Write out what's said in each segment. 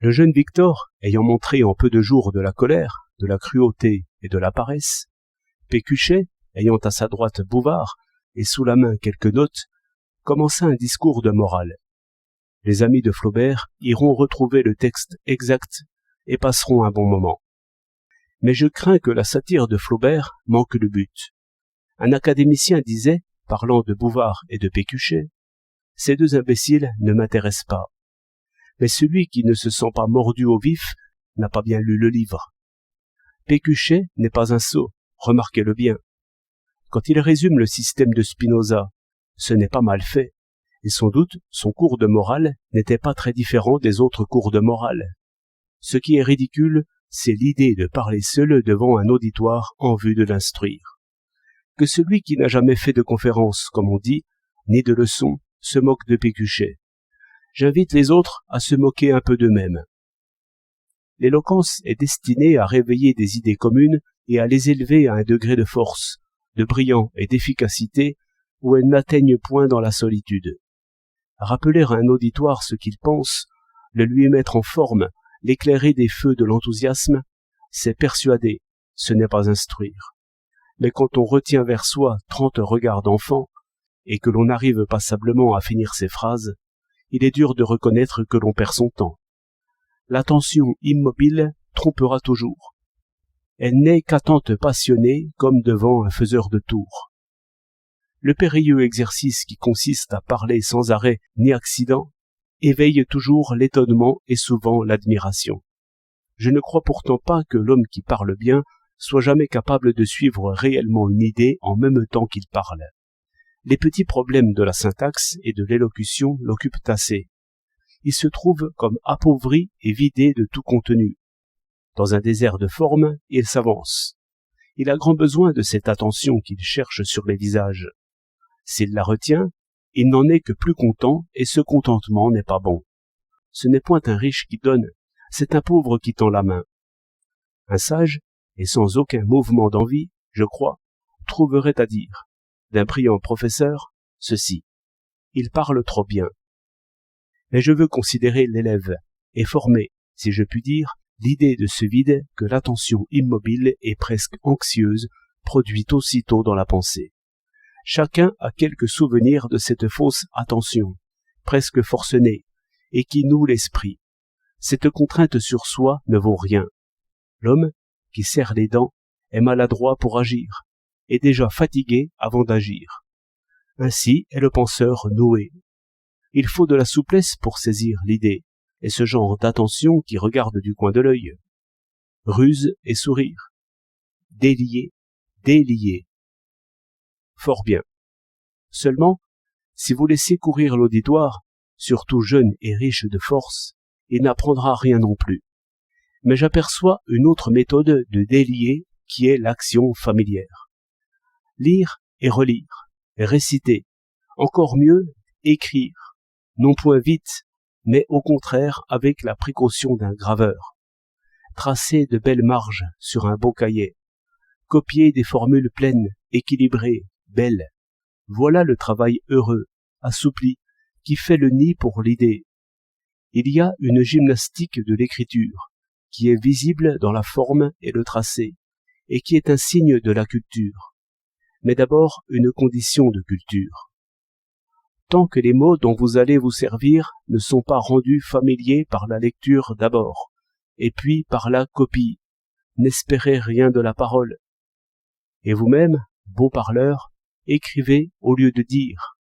Le jeune Victor, ayant montré en peu de jours de la colère, de la cruauté et de la paresse, Pécuchet, ayant à sa droite Bouvard et sous la main quelques notes, commença un discours de morale. Les amis de Flaubert iront retrouver le texte exact et passeront un bon moment. Mais je crains que la satire de Flaubert manque le but. Un académicien disait, parlant de Bouvard et de Pécuchet, « Ces deux imbéciles ne m'intéressent pas. » Mais celui qui ne se sent pas mordu au vif n'a pas bien lu le livre. Pécuchet n'est pas un sot, remarquez-le bien. Quand il résume le système de Spinoza, ce n'est pas mal fait, et sans doute son cours de morale n'était pas très différent des autres cours de morale. Ce qui est ridicule, c'est l'idée de parler seul devant un auditoire en vue de l'instruire. Que celui qui n'a jamais fait de conférence, comme on dit, ni de leçon, se moque de Pécuchet. J'invite les autres à se moquer un peu d'eux-mêmes. L'éloquence est destinée à réveiller des idées communes et à les élever à un degré de force, de brillant et d'efficacité où elles n'atteignent point dans la solitude. Rappeler à un auditoire ce qu'il pense, le lui mettre en forme, l'éclairer des feux de l'enthousiasme, c'est persuader, ce n'est pas instruire. Mais quand on retient vers soi 30 regards d'enfant, et que l'on n'arrive passablement à finir ses phrases, il est dur de reconnaître que l'on perd son temps. L'attention immobile trompera toujours. Elle n'est qu'attente passionnée comme devant un faiseur de tours. Le périlleux exercice qui consiste à parler sans arrêt ni accident éveille toujours l'étonnement et souvent l'admiration. Je ne crois pourtant pas que l'homme qui parle bien soit jamais capable de suivre réellement une idée en même temps qu'il parle. Les petits problèmes de la syntaxe et de l'élocution l'occupent assez. Il se trouve comme appauvri et vidé de tout contenu. Dans un désert de forme, il s'avance. Il a grand besoin de cette attention qu'il cherche sur les visages. S'il la retient, il n'en est que plus content et ce contentement n'est pas bon. Ce n'est point un riche qui donne, c'est un pauvre qui tend la main. Un sage, et sans aucun mouvement d'envie, je crois, trouverait à dire, d'un brillant professeur, ceci. Il parle trop bien. Mais je veux considérer l'élève et former, si je puis dire, l'idée de ce vide que l'attention immobile et presque anxieuse produit aussitôt dans la pensée. Chacun a quelque souvenir de cette fausse attention, presque forcenée, et qui noue l'esprit. Cette contrainte sur soi ne vaut rien. L'homme, qui serre les dents, est maladroit pour agir, et déjà fatigué avant d'agir. Ainsi est le penseur noué. Il faut de la souplesse pour saisir l'idée, et ce genre d'attention qui regarde du coin de l'œil. Ruse et sourire. Délier, délier. Fort bien. Seulement, si vous laissez courir l'auditoire, surtout jeune et riche de force, il n'apprendra rien non plus. Mais j'aperçois une autre méthode de délier qui est l'action familière. Lire et relire, réciter, encore mieux, écrire, non point vite, mais au contraire avec la précaution d'un graveur. Tracer de belles marges sur un beau cahier, copier des formules pleines, équilibrées, belles. Voilà le travail heureux, assoupli, qui fait le nid pour l'idée. Il y a une gymnastique de l'écriture, qui est visible dans la forme et le tracé, et qui est un signe de la culture, mais d'abord une condition de culture. Tant que les mots dont vous allez vous servir ne sont pas rendus familiers par la lecture d'abord, et puis par la copie, n'espérez rien de la parole. Et vous-même, beau parleur, écrivez au lieu de dire.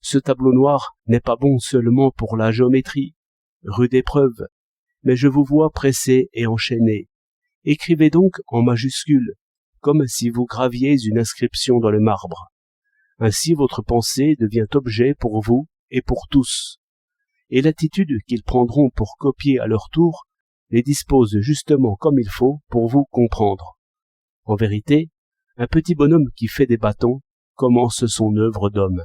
Ce tableau noir n'est pas bon seulement pour la géométrie, rude épreuve, mais je vous vois pressé et enchaîné. Écrivez donc en majuscule, comme si vous graviez une inscription dans le marbre. Ainsi votre pensée devient objet pour vous et pour tous. Et l'attitude qu'ils prendront pour copier à leur tour les dispose justement comme il faut pour vous comprendre. En vérité, un petit bonhomme qui fait des bâtons commence son œuvre d'homme.